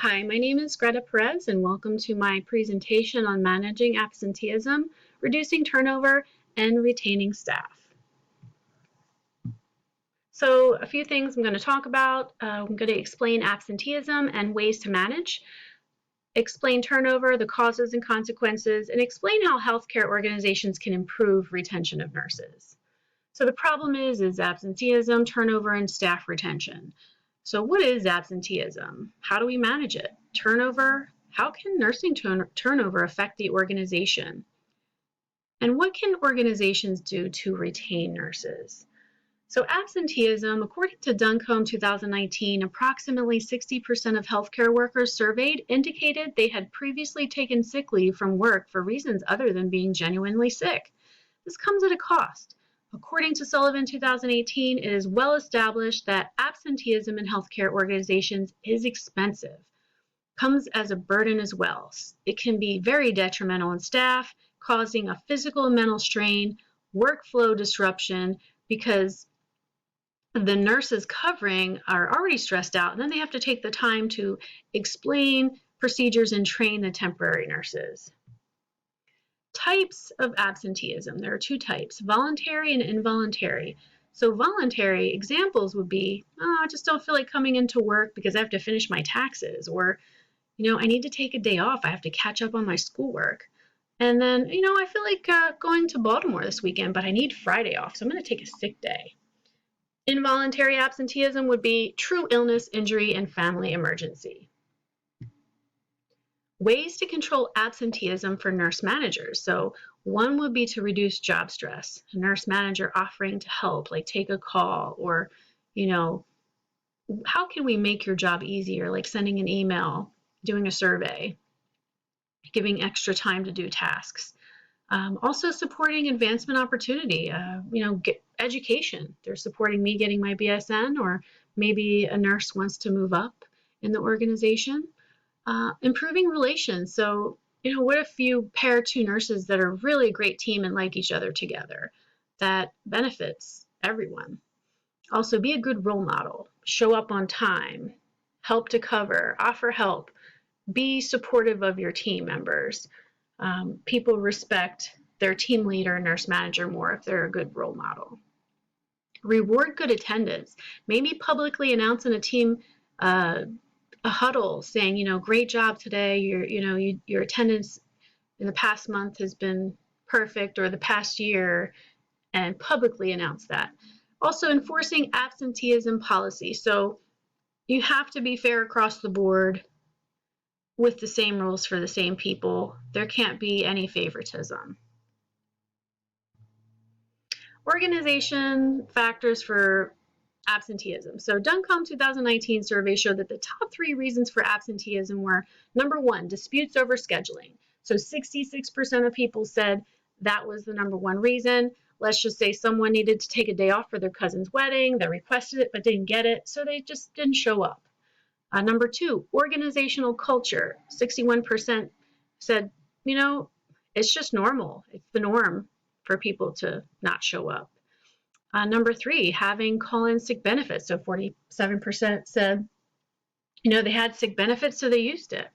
Hi, my name is Greta Perez, and welcome to my presentation on managing absenteeism, reducing turnover, and retaining staff. So a few things I'm going to talk about. I'm going to explain absenteeism and ways to manage, explain turnover, the causes and consequences, and explain how healthcare organizations can improve retention of nurses. So the problem is absenteeism, turnover, and staff retention. So what is absenteeism? How do we manage it? Turnover? How can nursing turnover affect the organization? And what can organizations do to retain nurses? So absenteeism, according to Duncombe 2019, approximately 60% of healthcare workers surveyed indicated they had previously taken sick leave from work for reasons other than being genuinely sick. This comes at a cost. According to Sullivan 2018, it is well established that absenteeism in healthcare organizations is expensive, comes as a burden as well. It can be very detrimental on staff, causing a physical and mental strain, workflow disruption, because the nurses covering are already stressed out, and then they have to take the time to explain procedures and train the temporary nurses. Types of absenteeism. There are two types, voluntary and involuntary. So voluntary examples would be, oh, I just don't feel like coming into work because I have to finish my taxes, or, I need to take a day off. I have to catch up on my schoolwork. And then, I feel like going to Baltimore this weekend, but I need Friday off, so I'm going to take a sick day. Involuntary absenteeism would be true illness, injury, and family emergency. Ways to control absenteeism for nurse managers. So one would be to reduce job stress. A nurse manager offering to help, like take a call, or, how can we make your job easier, like sending an email, doing a survey, giving extra time to do tasks. Also supporting advancement opportunity, education. They're supporting me getting my BSN, or maybe a nurse wants to move up in the organization. Improving relations. So, what if you pair two nurses that are really a great team and like each other together? That benefits everyone. Also, be a good role model. Show up on time. Help to cover. Offer help. Be supportive of your team members. People respect their team leader, nurse manager more if they're a good role model. Reward good attendance. Maybe publicly announce in a team a huddle saying, great job today. Your attendance in the past month has been perfect, or the past year, and publicly announce that. Also, enforcing absenteeism policy. So you have to be fair across the board with the same rules for the same people. There can't be any favoritism. Organization factors for absenteeism. So Duncombe 2019 survey showed that the top 3 reasons for absenteeism were, number 1, disputes over scheduling. So 66% of people said that was the number 1 reason. Let's just say someone needed to take a day off for their cousin's wedding. They requested it but didn't get it, so they just didn't show up. Number 2, organizational culture. 61% said, it's just normal. It's the norm for people to not show up. Number 3, having call-in sick benefits. So 47% said, they had sick benefits, so they used it.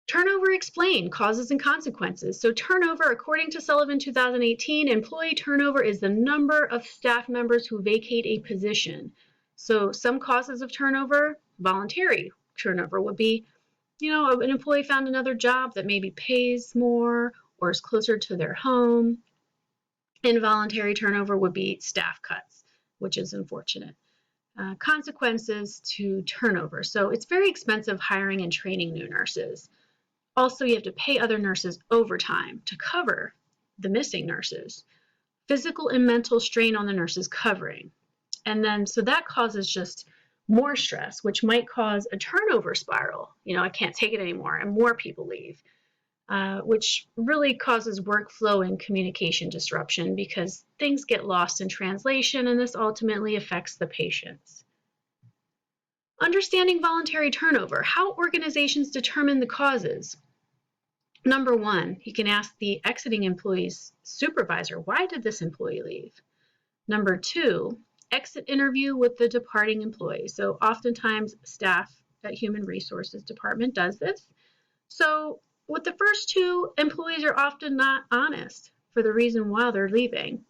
Turnover explained, causes and consequences. So turnover, according to Sullivan 2018, employee turnover is the number of staff members who vacate a position. So some causes of turnover, voluntary turnover would be, an employee found another job that maybe pays more or is closer to their home. Involuntary turnover would be staff cuts, which is unfortunate. Consequences to turnover. So it's very expensive hiring and training new nurses. Also, you have to pay other nurses overtime to cover the missing nurses. Physical and mental strain on the nurses covering. And then, so that causes just more stress, which might cause a turnover spiral. I can't take it anymore, and more people leave. Which really causes workflow and communication disruption because things get lost in translation, and this ultimately affects the patients. Understanding voluntary turnover, how organizations determine the causes. Number 1, you can ask the exiting employee's supervisor, why did this employee leave? Number 2, exit interview with the departing employee. So oftentimes staff that Human Resources Department does this. So with the first two, employees are often not honest for the reason why they're leaving.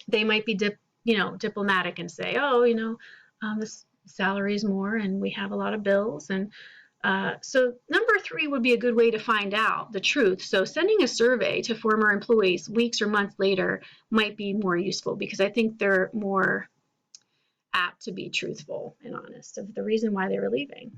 They might be diplomatic and say, oh, this salary is more and we have a lot of bills. And so number 3 would be a good way to find out the truth. So sending a survey to former employees weeks or months later might be more useful, because I think they're more apt to be truthful and honest of the reason why they were leaving.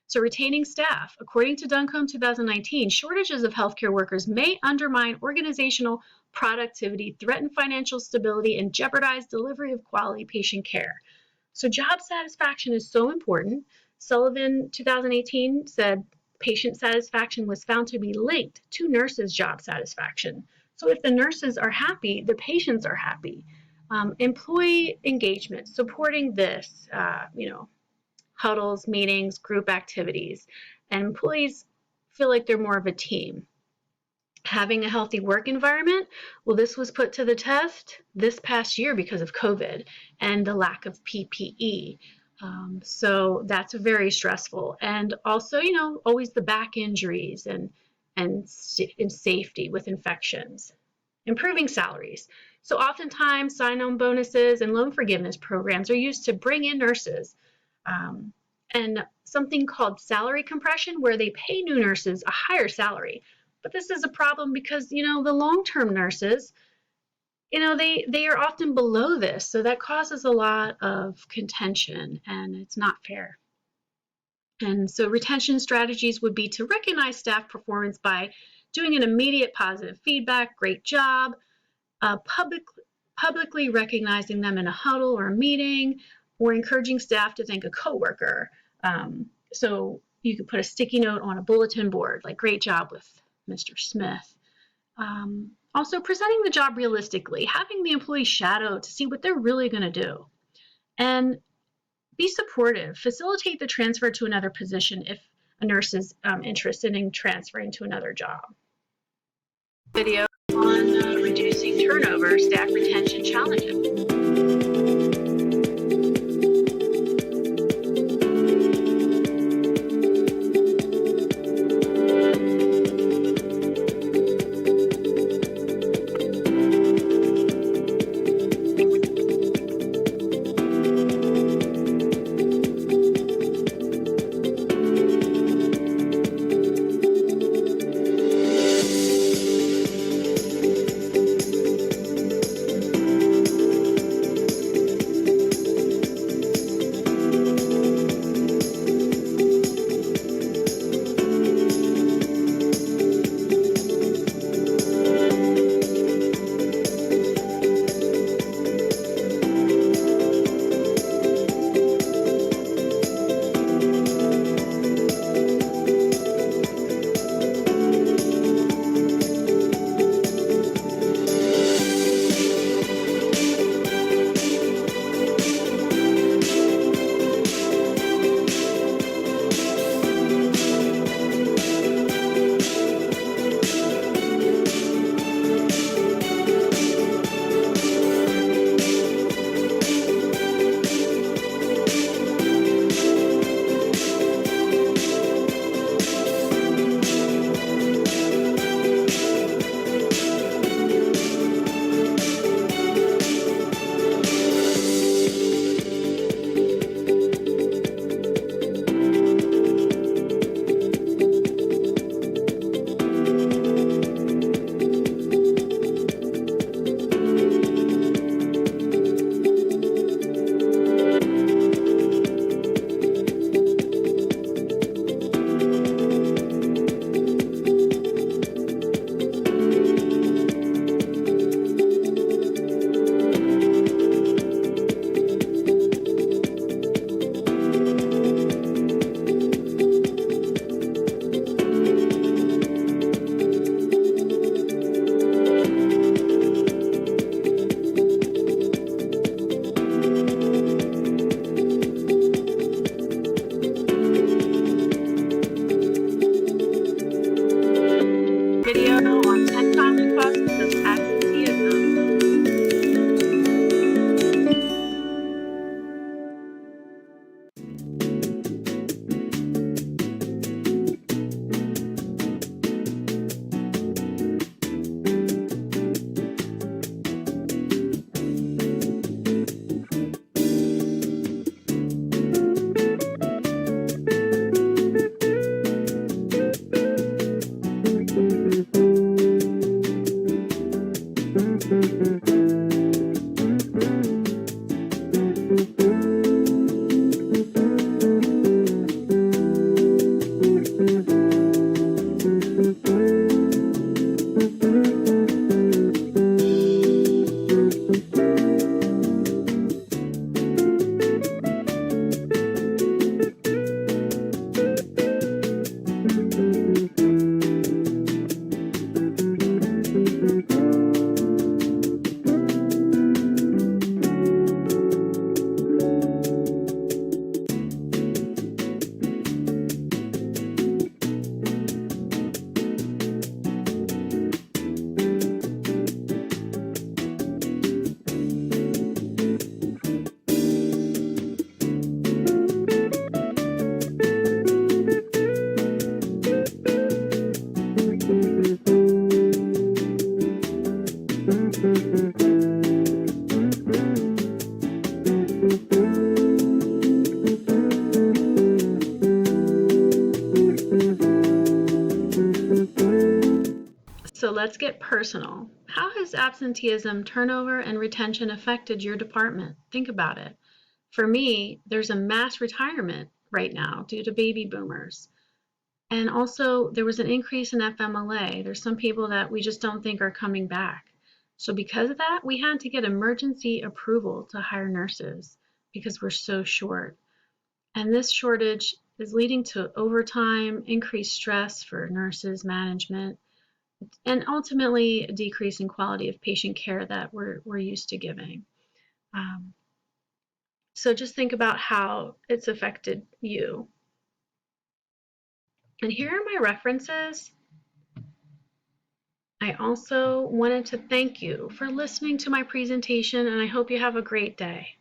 So retaining staff. According to Duncombe 2019, shortages of healthcare workers may undermine organizational productivity, threaten financial stability, and jeopardize delivery of quality patient care. So job satisfaction is so important. Sullivan 2018 said patient satisfaction was found to be linked to nurses' job satisfaction. So if the nurses are happy, the patients are happy. Employee engagement, supporting this, huddles, meetings, group activities, and employees feel like they're more of a team. Having a healthy work environment, well, this was put to the test this past year because of COVID and the lack of PPE. So that's very stressful. And also, always the back injuries and safety with infections. Improving salaries. So oftentimes sign-on bonuses and loan forgiveness programs are used to bring in nurses. And something called salary compression, where they pay new nurses a higher salary. But this is a problem because, the long-term nurses, they are often below this. So that causes a lot of contention, and it's not fair. And so retention strategies would be to recognize staff performance by doing an immediate positive feedback, great job, publicly recognizing them in a huddle or a meeting, or encouraging staff to thank a coworker. So you could put a sticky note on a bulletin board, like great job with Mr. Smith. Also presenting the job realistically, having the employee shadow to see what they're really going to do. And be supportive, facilitate the transfer to another position if a nurse is interested in transferring to another job. Video on reducing turnover, staff retention challenges. let's get personal. How has absenteeism, turnover, and retention affected your department? Think about it. For me, there's a mass retirement right now due to baby boomers. And also, there was an increase in FMLA. There's some people that we just don't think are coming back. So because of that, we had to get emergency approval to hire nurses because we're so short. And this shortage is leading to overtime, increased stress for nurses, management, and ultimately a decrease in quality of patient care that we're used to giving. So just think about how it's affected you. And here are my references. I also wanted to thank you for listening to my presentation, and I hope you have a great day.